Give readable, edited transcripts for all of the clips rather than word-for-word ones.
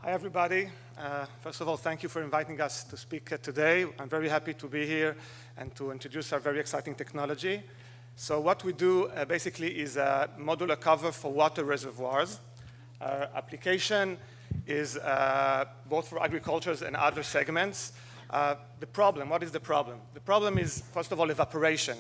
Hi, everybody. First of all, thank you for inviting us to speak today. I'm very happy to be here and to introduce our very exciting technology. So what we do basically is a modular cover for water reservoirs. Our application is both for agriculture and other segments. What is the problem? The problem is, first of all, evaporation.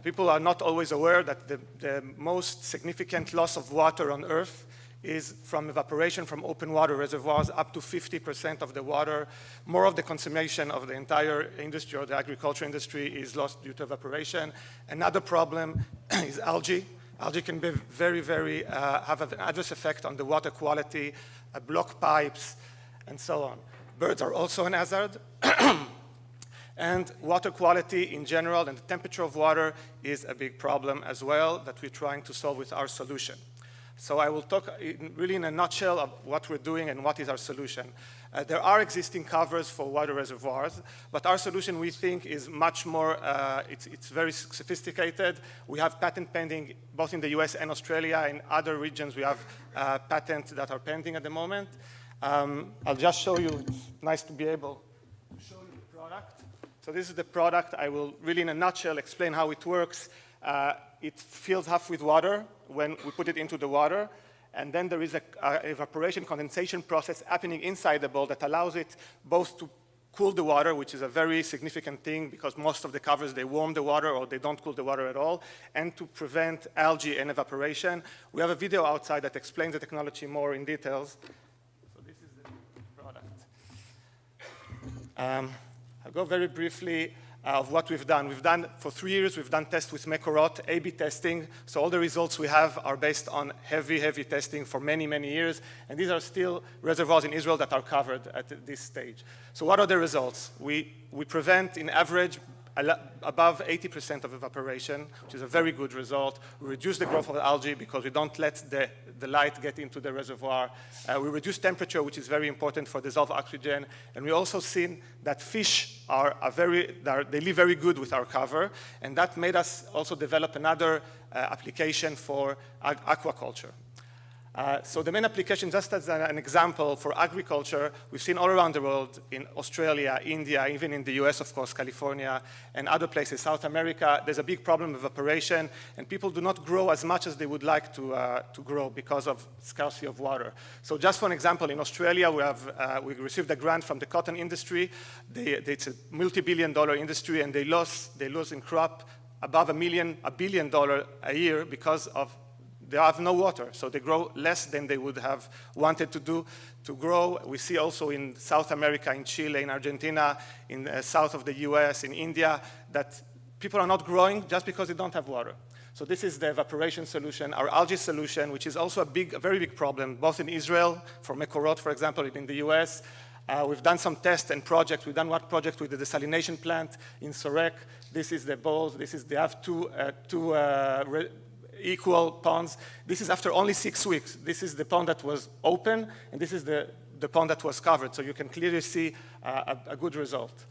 People are not always aware that the most significant loss of water on Earth is from evaporation from open water reservoirs. Up to 50% of the water, more of the consumption of the entire industry or the agriculture industry is lost due to evaporation. Another problem is algae. Algae can be have an adverse effect on the water quality, block pipes, and so on. Birds are also an hazard. And water quality in general and the temperature of water is a big problem as well that we're trying to solve with our solution. So I will talk really in a nutshell of what we're doing and what is our solution. There are existing covers for water reservoirs, but our solution, we think, is much more, it's very sophisticated. We have patent pending both in the US and Australia. In other regions, we have patents that are pending at the moment. I'll just show you. It's nice to be able to show you the product. So this is the product. I will really, in a nutshell, explain how it works. It fills half with water when we put it into the water, and then there is an evaporation condensation process happening inside the bowl that allows it both to cool the water, which is a very significant thing because most of the covers, they warm the water or they don't cool the water at all, and to prevent algae and evaporation. We have a video outside that explains the technology more in details. So this is the product. I'll go very briefly of what we've done. For 3 years, we've done tests with Mekorot, A/B testing. So all the results we have are based on heavy testing for many years. And these are still reservoirs in Israel that are covered at this stage. So what are the results? We prevent, in average, above 80% of evaporation, which is a very good result. We reduce the growth of algae because we don't let the light get into the reservoir. We reduce temperature, which is very important for dissolved oxygen. And we also seen that fish they live very good with our cover. And that made us also develop another application for aquaculture. So the main application, just as an example for agriculture, we've seen all around the world, in Australia, India, even in the US, of course, California, and other places, South America, there's a big problem of evaporation, and people do not grow as much as they would like to grow because of scarcity of water. So just for an example, in Australia, we received a grant from the cotton industry. It's a multi-billion-dollar industry, and they lose in crop above $1 billion a year because of they have no water, so they grow less than they would have wanted to grow. We see also in South America, in Chile, in Argentina, in the south of the US, in India, that people are not growing just because they don't have water. So this is the evaporation solution, our algae solution, which is also a very big problem, both in Israel, for Mekorot, for example, in the US. We've done some tests and projects. We've done one project with the desalination plant in Sorek. This is the bowls. They have two equal ponds. This is after only 6 weeks. This is the pond that was open, and this is the pond that was covered. So you can clearly see a good result.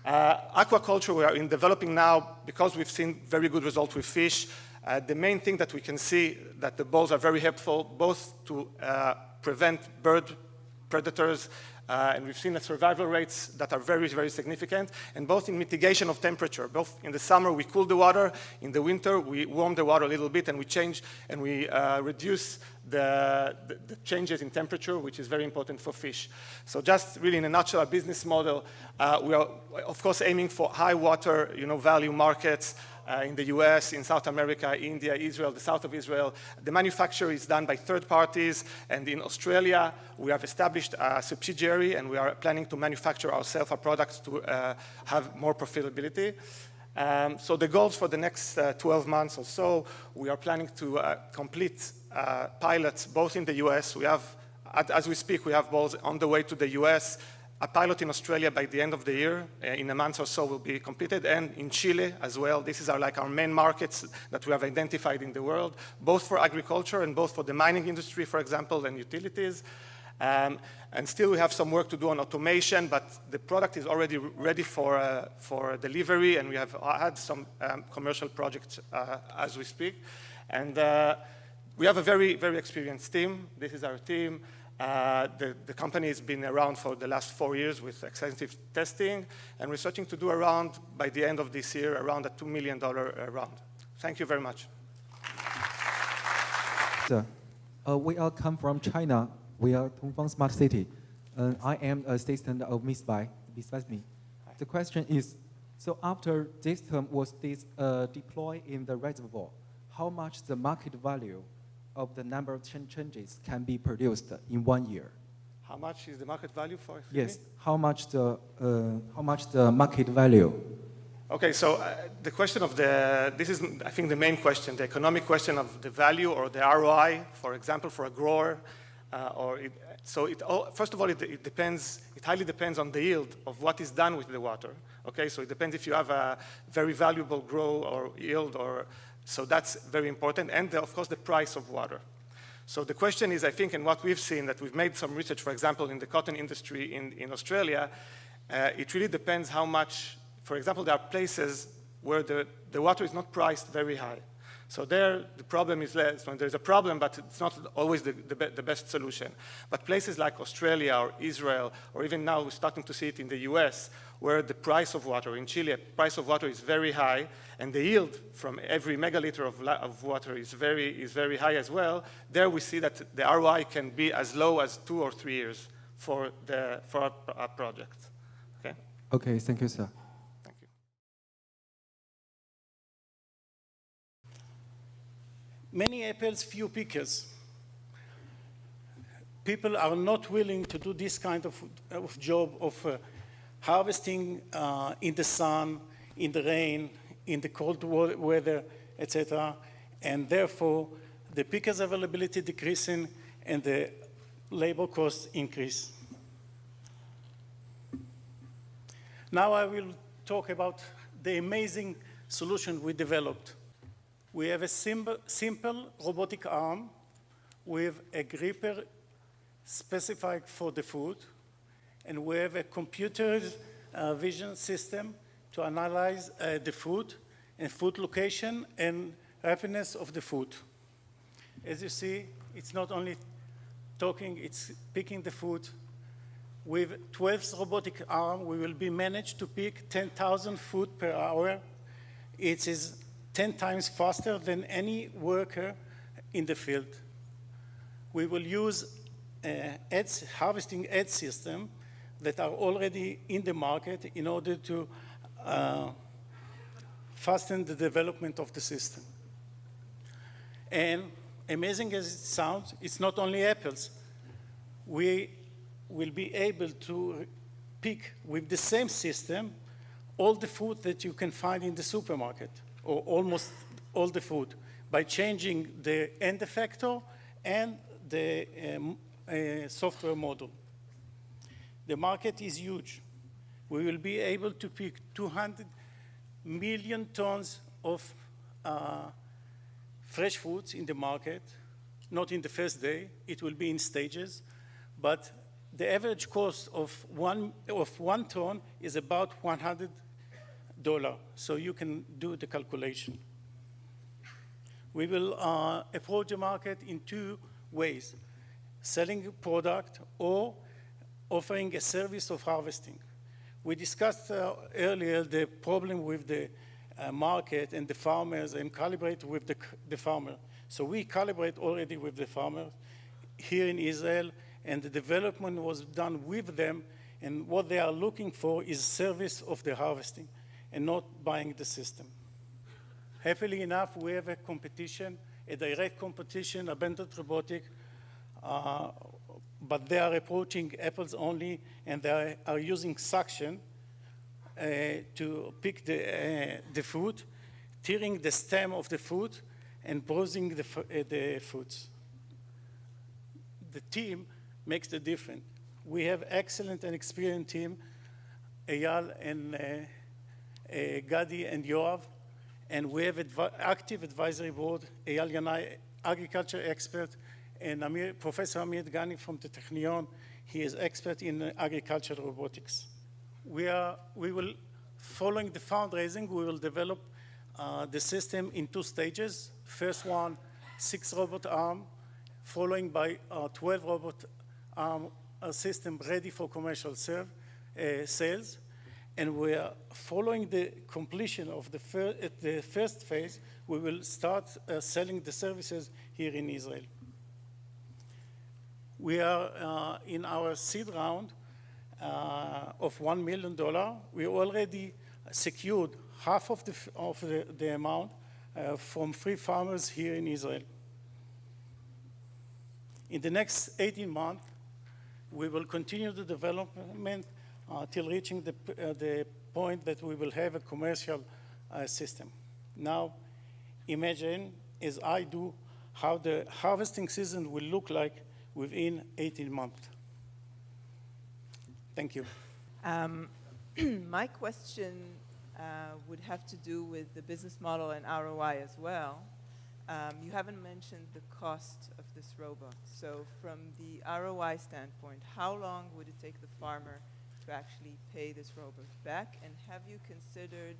Aquaculture, we are in developing now because we've seen very good results with fish. The main thing that we can see that the bowls are very helpful, both to prevent bird predators, and we've seen the survival rates that are very significant, and both in mitigation of temperature. Both in the summer, we cool the water. In the winter, we warm the water a little bit, and we change and we reduce the changes in temperature, which is very important for fish. So just really in a nutshell, our business model, we are, of course, aiming for high water value markets, in the US, in South America, India, Israel, the south of Israel. The manufacture is done by third parties, and in Australia, we have established a subsidiary, and we are planning to manufacture ourselves our products to have more profitability. So the goals for the next 12 months or so, we are planning to complete pilots both in the US. We have, as we speak, we have balls on the way to the US. A pilot in Australia by the end of the year, in a month or so, will be completed, and in Chile as well. This is our main markets that we have identified in the world, both for agriculture and both for the mining industry, for example, and utilities. And still we have some work to do on automation, but the product is already ready for delivery, and we have had some commercial projects as we speak. And we have a very experienced team. This is our team. The company has been around for the last 4 years with extensive testing, and we're starting to do around, by the end of this year, around a $2 million round. Thank you very much. Sir, we all come from China. We are Dongfang Smart City. I am a assistant of Ms. Weizmann. The question is, so after this term was deployed in the reservoir, how much the market value of the number of changes can be produced in 1 year? How much is the market value for it? Yes, how much the market value? Okay, so the question of this is, I think, the main question, the economic question of the value or the ROI, for example, for a grower. First of all, it depends, it highly depends on the yield of what is done with the water. Okay, so it depends if you have a very valuable grow or yield, so that's very important, and of course the price of water. So the question is, I think, and what we've seen, that we've made some research, for example, in the cotton industry in Australia, it really depends how much, for example, there are places where the water is not priced very high. So there, the problem is less. When there's a problem, but it's not always the best solution. But places like Australia or Israel, or even now we're starting to see it in the US, where the price of water, in Chile, price of water is very high, and the yield from every megaliter of water is very high as well. There we see that the ROI can be as low as 2 or 3 years for our project. Okay? Okay, thank you, sir. Many apples, few pickers. People are not willing to do this kind of job of harvesting in the sun, in the rain, in the cold weather, etc. And therefore, the pickers' availability decreasing and the labor costs increase. Now I will talk about the amazing solution we developed. We have a simple robotic arm with a gripper specified for the food, and we have a computer vision system to analyze the food and food location and ripeness of the food. As you see, it's not only talking, it's picking the food. With 12 robotic arm, we will be managed to pick 10,000 food per hour. It is 10 times faster than any worker in the field. We will use harvesting edge system that are already in the market in order to fasten the development of the system. And amazing as it sounds, it's not only apples. We will be able to pick with the same system all the food that you can find in the supermarket, or almost all the food, by changing the end effector and the software model. The market is huge. We will be able to pick 200 million tons of fresh foods in the market, not in the first day. It will be in stages, but the average cost of one ton is about $100. So you can do the calculation. We will approach the market in 2 ways: selling a product or offering a service of harvesting. We discussed earlier the problem with the market and the farmers, and calibrate with the farmer. So we calibrate already with the farmers here in Israel, and the development was done with them, and what they are looking for is service of the harvesting and not buying the system. Happily enough, we have a competition, a direct competition, Abundant Robotics, but they are approaching apples only, and they are using suction to pick the food, tearing the stem of the food, and bruising the fruits. The team makes the difference. We have excellent and experienced team, Eyal and Gadi and Yoav, and we have active advisory board, Eyal Yanai, agriculture expert, and Professor Amir Dgani from the Technion. He is expert in agricultural robotics. We will, following the fundraising, we will develop the system in 2 stages. First one, 6 robot arm, following by 12 robot a system ready for commercial sales, and we are following the completion of the first phase. We will start selling the services here in Israel. We are in our seed round of $1 million. We already secured half of the amount from free farmers here in Israel. In the next 18 months, we will continue the development till reaching the point that we will have a commercial system. Now, imagine, as I do, how the harvesting season will look like within 18 months. Thank you. My question would have to do with the business model and ROI as well. You haven't mentioned the cost of this robot. So from the ROI standpoint, how long would it take the farmer to actually pay this robot back? And have you considered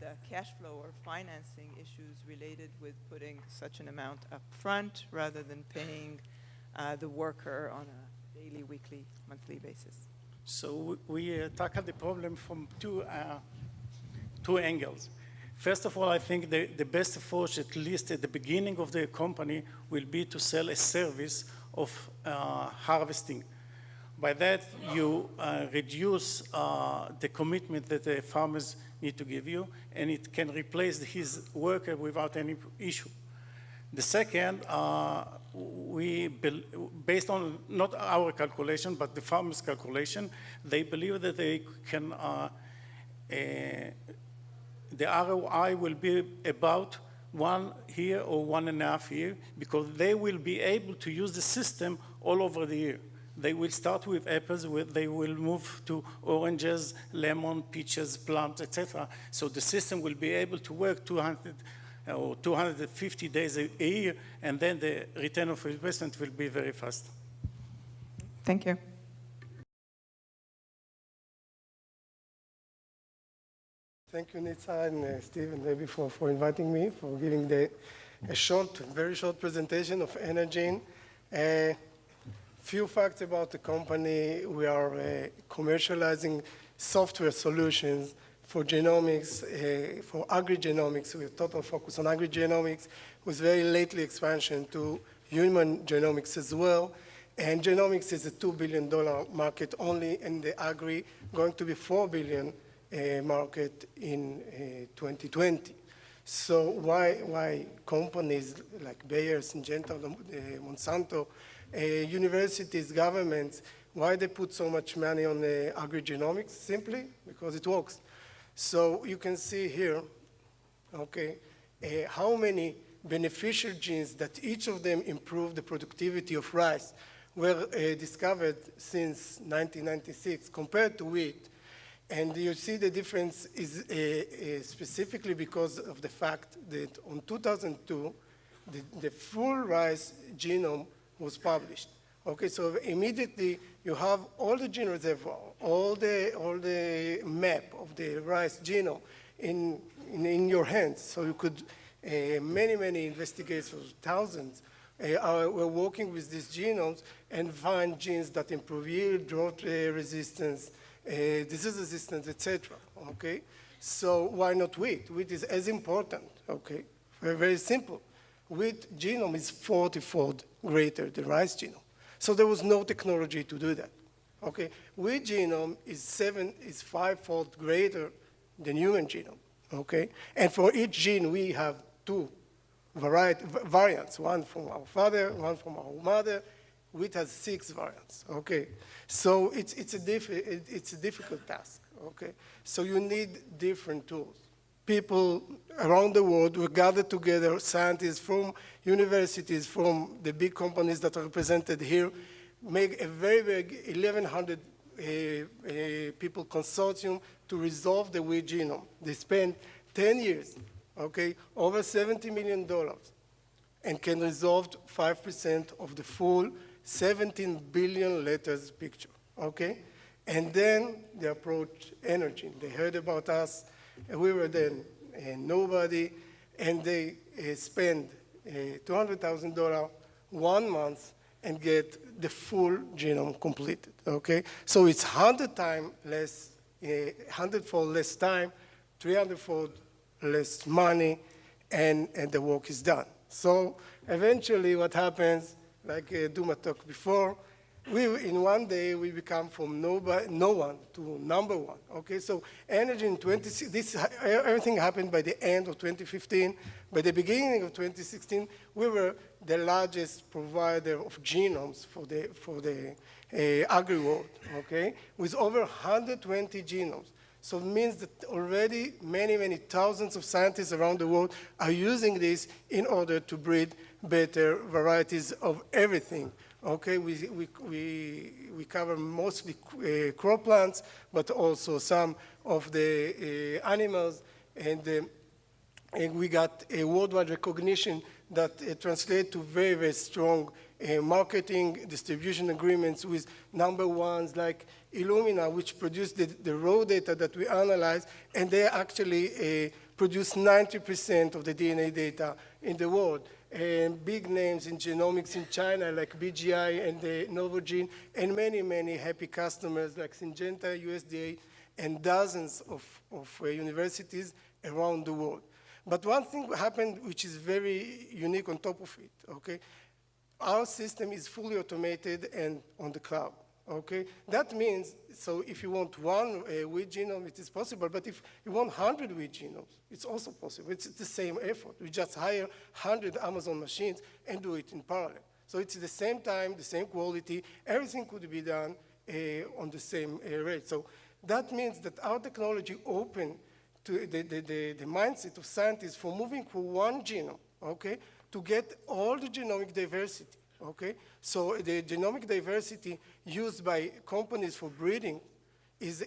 the cash flow or financing issues related with putting such an amount up front rather than paying the worker on a daily, weekly, monthly basis? So we tackled the problem from two angles. First of all, I think the best approach, at least at the beginning of the company, will be to sell a service of harvesting. By that, you reduce the commitment that the farmers need to give you, and it can replace his worker without any issue. The second, based on not our calculation, but the farmers' calculation, they believe that they can, the ROI will be about 1 year or 1.5 years, because they will be able to use the system all over the year. They will start with apples, they will move to oranges, lemon, peaches, plums, etc. So the system will be able to work 200 or 250 days a year, and then the return of investment will be very fast. Thank you. Thank you, Nitsa and Steve and Debbie for inviting me, for giving a very short presentation of NRGene. Few facts about the company. We are commercializing software solutions for genomics, for agri-genomics, with total focus on agri-genomics, with very lately expansion to human genomics as well. And genomics is a $2 billion market only in the agri, going to be $4 billion market in 2020. So why companies like Bayer, Syngenta, Monsanto, universities, governments, why they put so much money on agri-genomics? Simply because it works. So you can see here, okay, how many beneficial genes that each of them improve the productivity of rice were discovered since 1996 compared to wheat. And you see the difference is specifically because of the fact that on 2002, the full rice genome was published. Okay, so immediately you have all the gene reservoir, all the map of the rice genome in your hands. So you could, many investigators, thousands, were working with these genomes and find genes that improve yield, drought resistance, disease resistance, etc. Okay, so why not wheat? Wheat is as important. Okay, very simple. Wheat genome is 40-fold greater than rice genome. So there was no technology to do that. Okay, wheat genome is 5-fold greater than human genome. Okay, and for each gene we have 2 variants, one from our father, one from our mother. Wheat has 6 variants. Okay, so it's a difficult task. Okay, so you need different tools. People around the world will gather together, scientists from universities, from the big companies that are represented here, make a very big 1,100 people consortium to resolve the wheat genome. They spent 10 years, okay, over $70 million, and can resolve 5% of the full 17 billion letters picture, okay? And then they approached NRGene. They heard about us. We were then nobody, and they spent $200,000 1 month and get the full genome completed, okay? So it's 100-fold less time, 300-fold less money, and the work is done. So eventually what happens, like Duma talked before, in one day, we become from no one to number one, okay? So NRGene, everything happened by the end of 2015. By the beginning of 2016, we were the largest provider of genomes for the agri-world, okay? With over 120 genomes. So it means that already many, many thousands of scientists around the world are using this in order to breed better varieties of everything. Okay, we cover mostly crop plants, but also some of the animals, and we got a worldwide recognition that translates to very, very strong marketing distribution agreements with number ones like Illumina, which produced the raw data that we analyze, and they actually produce 90% of the DNA data in the world. And big names in genomics in China like BGI and NRGene, and many, many happy customers like Syngenta, USDA, and dozens of universities around the world. But one thing happened which is very unique on top of it, okay? Our system is fully automated and on the cloud, okay? That means, so if you want one wheat genome, it is possible, but if you want 100 wheat genomes, it's also possible. It's the same effort. We just hire 100 Amazon machines and do it in parallel. So it's the same time, the same quality, everything could be done on the same rate. So that means that our technology opened to the mindset of scientists for moving from one genome, okay, to get all the genomic diversity, okay? So the genomic diversity used by companies for breeding is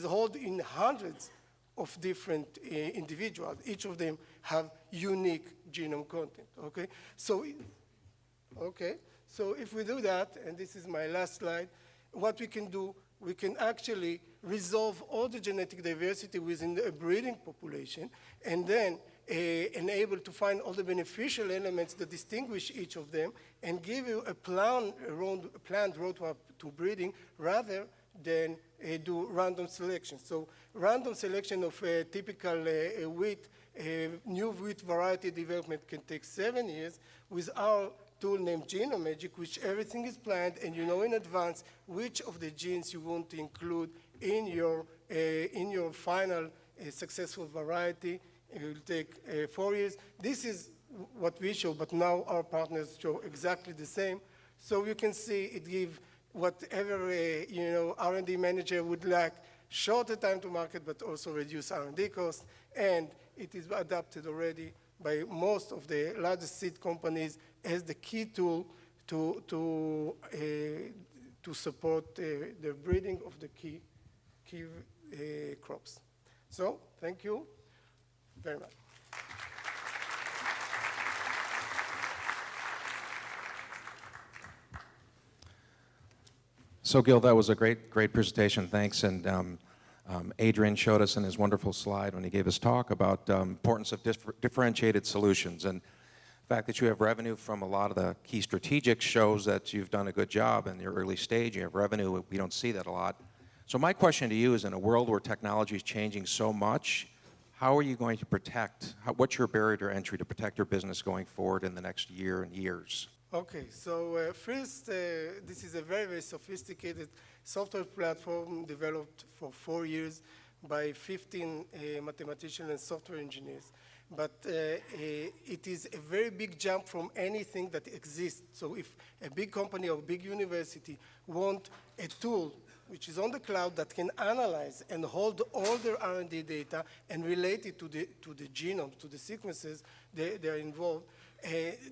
held in hundreds of different individuals. Each of them have unique genome content, okay? So if we do that, and this is my last slide, what we can do, we can actually resolve all the genetic diversity within a breeding population, and then enable to find all the beneficial elements that distinguish each of them, and give you a planned roadmap to breeding rather than do random selection. So random selection of a typical wheat, new wheat variety development can take 7 years. With our tool named Genome Magic, which everything is planned, and you know in advance which of the genes you want to include in your final successful variety. It will take 4 years. This is what we show, but now our partners show exactly the same. So you can see it gives whatever R&D manager would like, shorter time to market, but also reduce R&D costs, and it is adopted already by most of the largest seed companies as the key tool to support the breeding of the key crops. So thank you very much. So Gil, that was a great presentation, thanks. And Adrian showed us in his wonderful slide when he gave his talk about the importance of differentiated solutions. And the fact that you have revenue from a lot of the key strategics shows that you've done a good job in your early stage. You have revenue, we don't see that a lot. So my question to you is, in a world where technology is changing so much, how are you going to protect, what's your barrier to entry to protect your business going forward in the next year and years? Okay, so first, this is a very, very sophisticated software platform developed for 4 years by 15 mathematicians and software engineers. But it is a very big jump from anything that exists. So if a big company or big university want a tool which is on the cloud that can analyze and hold all their R&D data and relate it to the genome, to the sequences they are involved,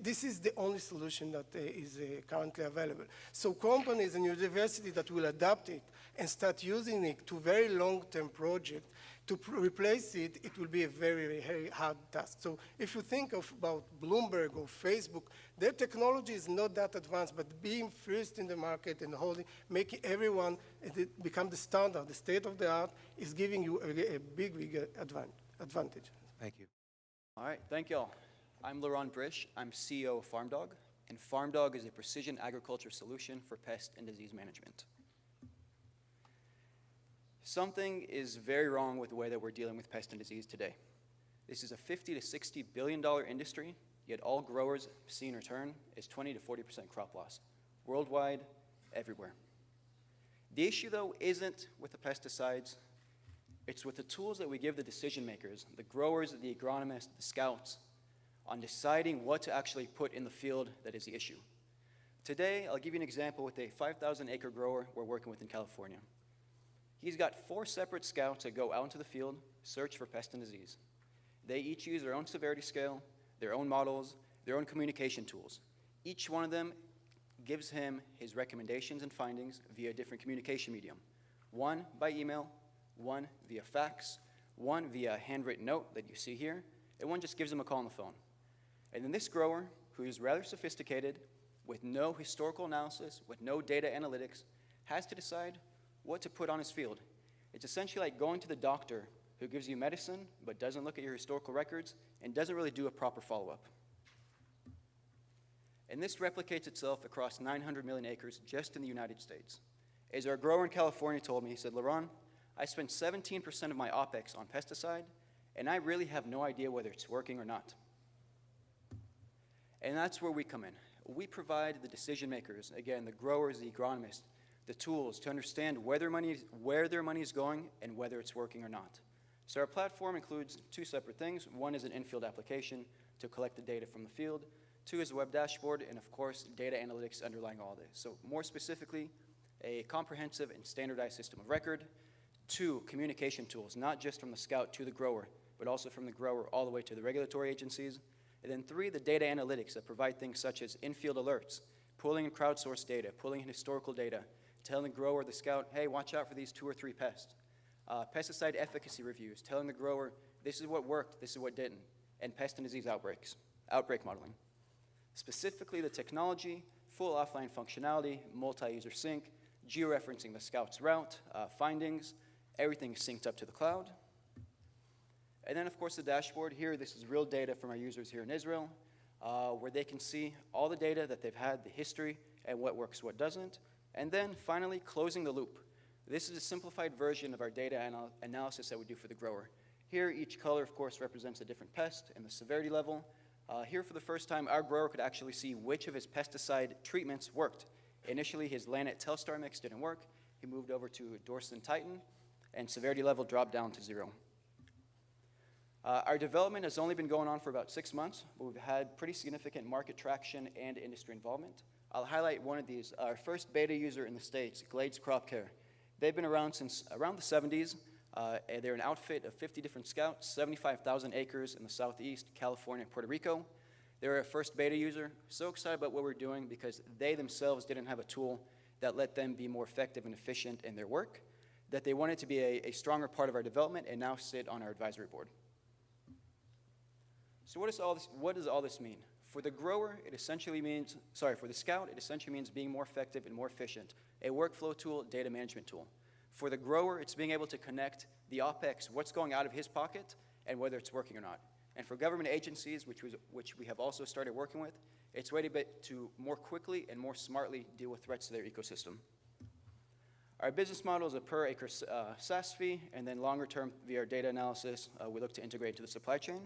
this is the only solution that is currently available. So companies and universities that will adopt it and start using it to very long-term projects, to replace it, it will be a very, very hard task. So if you think about Bloomberg or Facebook, their technology is not that advanced, but being first in the market and making everyone become the standard, the state of the art, is giving you a big, big advantage. Thank you. All right, thank you all. I'm Laurent Brish. I'm CEO of FarmDog. and FarmDog is a precision agriculture solution for pest and disease management. Something is very wrong with the way that we're dealing with pest and disease today. This is a $50 to $60 billion industry, yet all growers have seen return is 20 to 40% crop loss, worldwide, everywhere. The issue, though, isn't with the pesticides. It's with the tools that we give the decision makers, the growers, the agronomists, the scouts, on deciding what to actually put in the field that is the issue. Today, I'll give you an example with a 5,000-acre grower we're working with in California. He's got 4 separate scouts that go out into the field, search for pest and disease. They each use their own severity scale, their own models, their own communication tools. Each one of them gives him his recommendations and findings via a different communication medium. One by email, one via fax, one via a handwritten note that you see here, and one just gives him a call on the phone. And then this grower, who is rather sophisticated, with no historical analysis, with no data analytics, has to decide what to put on his field. It's essentially like going to the doctor who gives you medicine but doesn't look at your historical records and doesn't really do a proper follow-up. And this replicates itself across 900 million acres just in the United States. As our grower in California told me, he said, "Laurent, I spend 17% of my OPEX on pesticide, and I really have no idea whether it's working or not." And that's where we come in. We provide the decision makers, again, the growers, the agronomists, the tools to understand where their money is going and whether it's working or not. So our platform includes 2 separate things. One is an in-field application to collect the data from the field. 2 is a web dashboard, and of course, data analytics underlying all this. So more specifically, a comprehensive and standardized system of record. 2, communication tools, not just from the scout to the grower, but also from the grower all the way to the regulatory agencies. And then 3, the data analytics that provide things such as in-field alerts, pulling in crowdsourced data, pulling in historical data, telling the grower, the scout, hey, watch out for these 2 or 3 pests. Pesticide efficacy reviews, telling the grower, this is what worked, this is what didn't, and pest and disease outbreak modeling. Specifically, the technology, full offline functionality, multi-user sync, georeferencing the scout's route, findings, everything is synced up to the cloud. And then, of course, the dashboard here. This is real data from our users here in Israel, where they can see all the data that they've had, the history, and what works, what doesn't. And then, finally, closing the loop. This is a simplified version of our data analysis that we do for the grower. Here, each color, of course, represents a different pest and the severity level. Here, for the first time, our grower could actually see which of his pesticide treatments worked. Initially, his Lanet Telstar mix didn't work. He moved over to Dorson Titan, and severity level dropped down to 0. Our development has only been going on for about 6 months, but we've had pretty significant market traction and industry involvement. I'll highlight one of these. Our first beta user in the States, Glades Crop Care. They've been around since around the 70s. They're an outfit of 50 different scouts, 75,000 acres in the Southeast, California, and Puerto Rico. They're our first beta user. So excited about what we're doing because they themselves didn't have a tool that let them be more effective and efficient in their work, that they wanted to be a stronger part of our development and now sit on our advisory board. So what does all this mean? For the grower, it essentially means, for the scout, it essentially means being more effective and more efficient, a workflow tool, data management tool. For the grower, it's being able to connect the OPEX, what's going out of his pocket, and whether it's working or not. And for government agencies, which we have also started working with, it's a way to more quickly and more smartly deal with threats to their ecosystem. Our business model is a per acre SaaS fee, and then longer term via our data analysis, we look to integrate into the supply chain.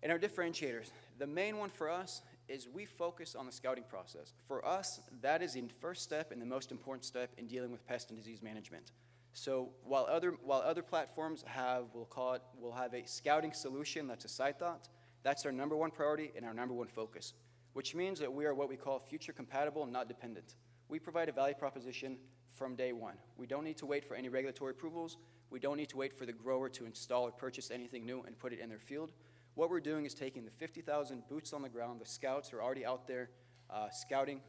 And our differentiators, the main one for us is we focus on the scouting process. For us, that is the first step and the most important step in dealing with pest and disease management. So while other platforms will have a scouting solution that's a side thought, that's our number one priority and our number one focus, which means that we are what we call future compatible, not dependent. We provide a value proposition from day one. We don't need to wait for any regulatory approvals. We don't need to wait for the grower to install or purchase anything new and put it in their field. What we're doing is taking the 50,000 boots on the ground, the scouts who are already out there scouting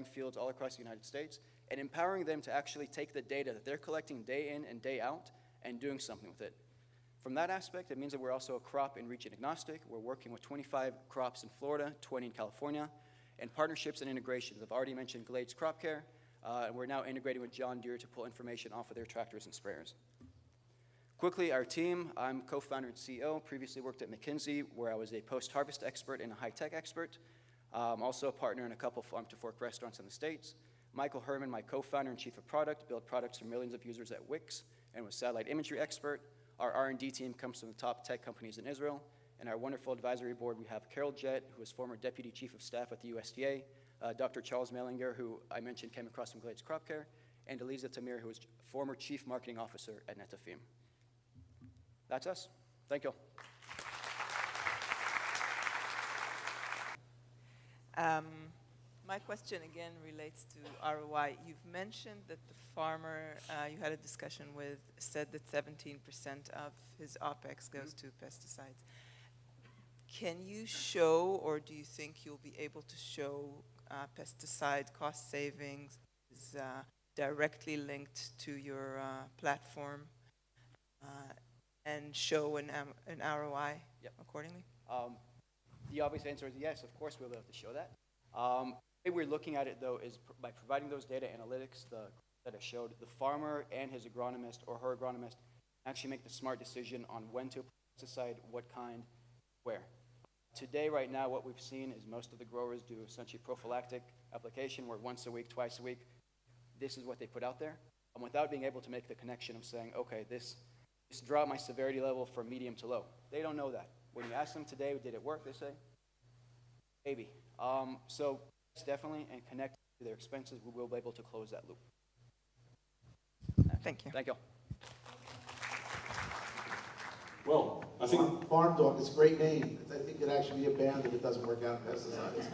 fields all across the United States, and empowering them to actually take the data that they're collecting day in and day out and doing something with it. From that aspect, it means that we're also a crop and region agnostic. We're working with 25 crops in Florida, 20 in California, and partnerships and integrations. I've already mentioned Glades Crop Care, and we're now integrating with John Deere to pull information off of their tractors and sprayers. Quickly, our team, I'm co-founder and CEO, previously worked at McKinsey, where I was a post-harvest expert and a high-tech expert. Also a partner in a couple farm-to-fork restaurants in the States. Michael Herman, my co-founder and chief of product, built products for millions of users at Wix and was satellite imagery expert. Our R&D team comes from the top tech companies in Israel. And our wonderful advisory board, we have Carol Jett, who is former deputy chief of staff at the USDA, Dr. Charles Mellinger, who I mentioned came across from Glades Crop Care, and Eliza Tamir, who is former chief marketing officer at Netafim. That's us. Thank you. My question again relates to ROI. You've mentioned that the farmer you had a discussion with said that 17% of his OPEX goes to pesticides. Can you show, or do you think you'll be able to show pesticide cost savings is directly linked to your platform and show an ROI accordingly? The obvious answer is yes, of course we'll be able to show that. The way we're looking at it, though, is by providing those data analytics that I showed, the farmer and his agronomist or her agronomist actually make the smart decision on when to apply pesticide, what kind, where. Today, right now, what we've seen is most of the growers do essentially prophylactic application where once a week, twice a week, this is what they put out there. And without being able to make the connection of saying, okay, this dropped my severity level from medium to low. They don't know that. When you ask them today, did it work? They say, maybe. So yes, definitely, and connect to their expenses, we will be able to close that loop. Thank you. Thank you. Well, I think FarmDog is a great name. I think it actually be a band if it doesn't work out in pesticides.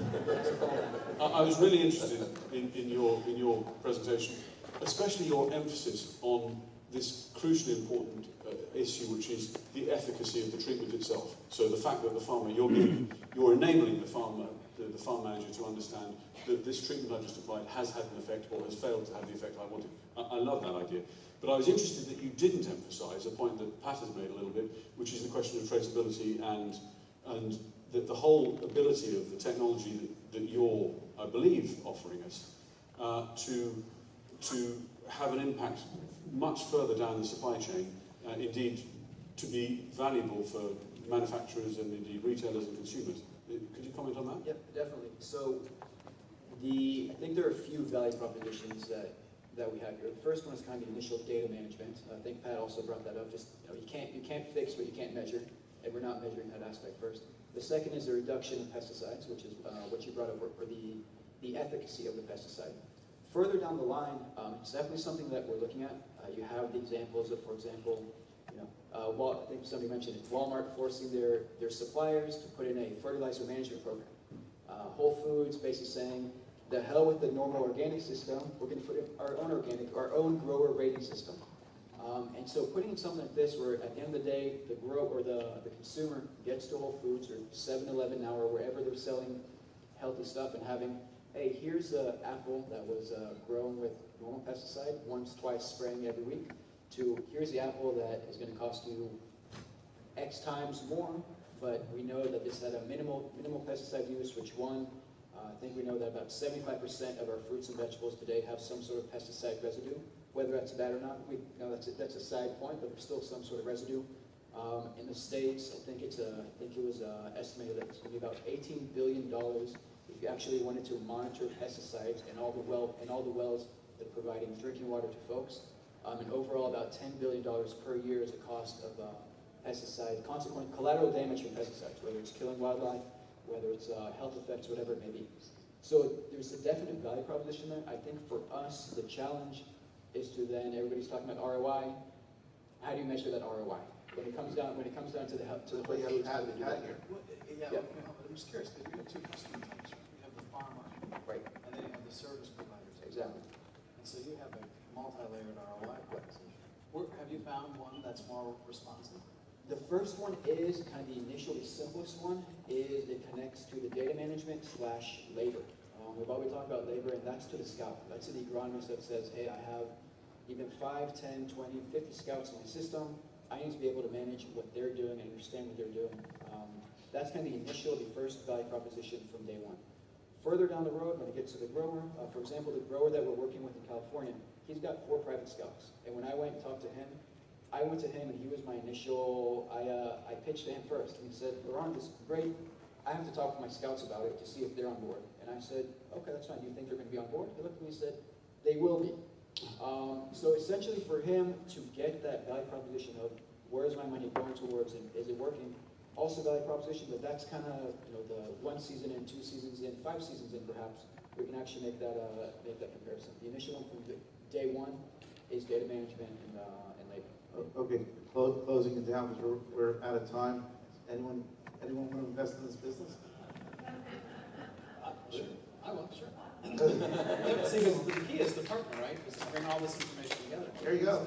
I was really interested in your presentation, especially your emphasis on this crucially important issue, which is the efficacy of the treatment itself. So the fact that the farmer, you're enabling the farmer, the farm manager to understand that this treatment I just applied has had an effect or has failed to have the effect I wanted. I love that idea. But I was interested that you didn't emphasize a point that Pat has made a little bit, which is the question of traceability and the whole ability of the technology that you're, I believe, offering us to have an impact much further down the supply chain, indeed to be valuable for manufacturers and indeed retailers and consumers. Could you comment on that? Yep, definitely. So I think there are a few value propositions that we have here. The first one is kind of the initial data management. I think Pat also brought that up. Just you can't fix what you can't measure, and we're not measuring that aspect first. The second is the reduction of pesticides, which is what you brought up, or the efficacy of the pesticide. Further down the line, it's definitely something that we're looking at. You have the examples of, for example, I think somebody mentioned it, Walmart forcing their suppliers to put in a fertilizer management program. Whole Foods basically saying, the hell with the normal organic system, we're going to put in our own grower rating system. And so putting in something like this where at the end of the day, the grower or the consumer gets to Whole Foods or 7-Eleven now or wherever they're selling healthy stuff and having, hey, here's an apple that was grown with normal pesticide, once, twice spraying every week, to here's the apple that is going to cost you X times more, but we know that this had a minimal pesticide use, which I think we know that about 75% of our fruits and vegetables today have some sort of pesticide residue. Whether that's bad or not, that's a side point, but there's still some sort of residue. In the States, I think it was estimated that it's going to be about $18 billion if you actually wanted to monitor pesticides and all the wells that are providing drinking water to folks. And overall, about $10 billion per year is the cost of pesticide, consequent collateral damage from pesticides, whether it's killing wildlife, whether it's health effects, whatever it may be. So there's a definite value proposition there. I think for us, the challenge is to then, everybody's talking about ROI. How do you measure that ROI? When it comes down to the Whole Foods, how do they do that? I'm just curious, because we have two customer types, right? We have the farmer, Right. and then you have the service providers. Exactly. And so you have a multi-layered ROI proposition. Have you found one that's more responsive? The first one is kind of the initially simplest one, is it connects to the data management / labor. We've always talked about labor, and that's to the scout. That's to the agronomist that says, hey, I have even 5, 10, 20, 50 scouts in my system. I need to be able to manage what they're doing and understand what they're doing. That's kind of the first value proposition from day one. Further down the road, when it gets to the grower, for example, the grower that we're working with in California, he's got 4 private scouts. And when I went and talked to him, I went to him and he was my initial, I pitched to him first. And he said, Laurent, this is great. I have to talk with my scouts about it to see if they're on board. And I said, okay, that's fine. Do you think they're going to be on board? He looked at me and said, they will be. So essentially for him to get that value proposition of where is my money going towards and is it working, also value proposition, but that's kind of, the 1 season in, 2 seasons in, 5 seasons in perhaps, we can actually make that comparison. The initial one from day 1 is data management and labor. Okay, closing it down because we're out of time. Anyone want to invest in this business? Sure. I will, sure. See, because the key is the partner, right? Is to bring all this information together. There you go.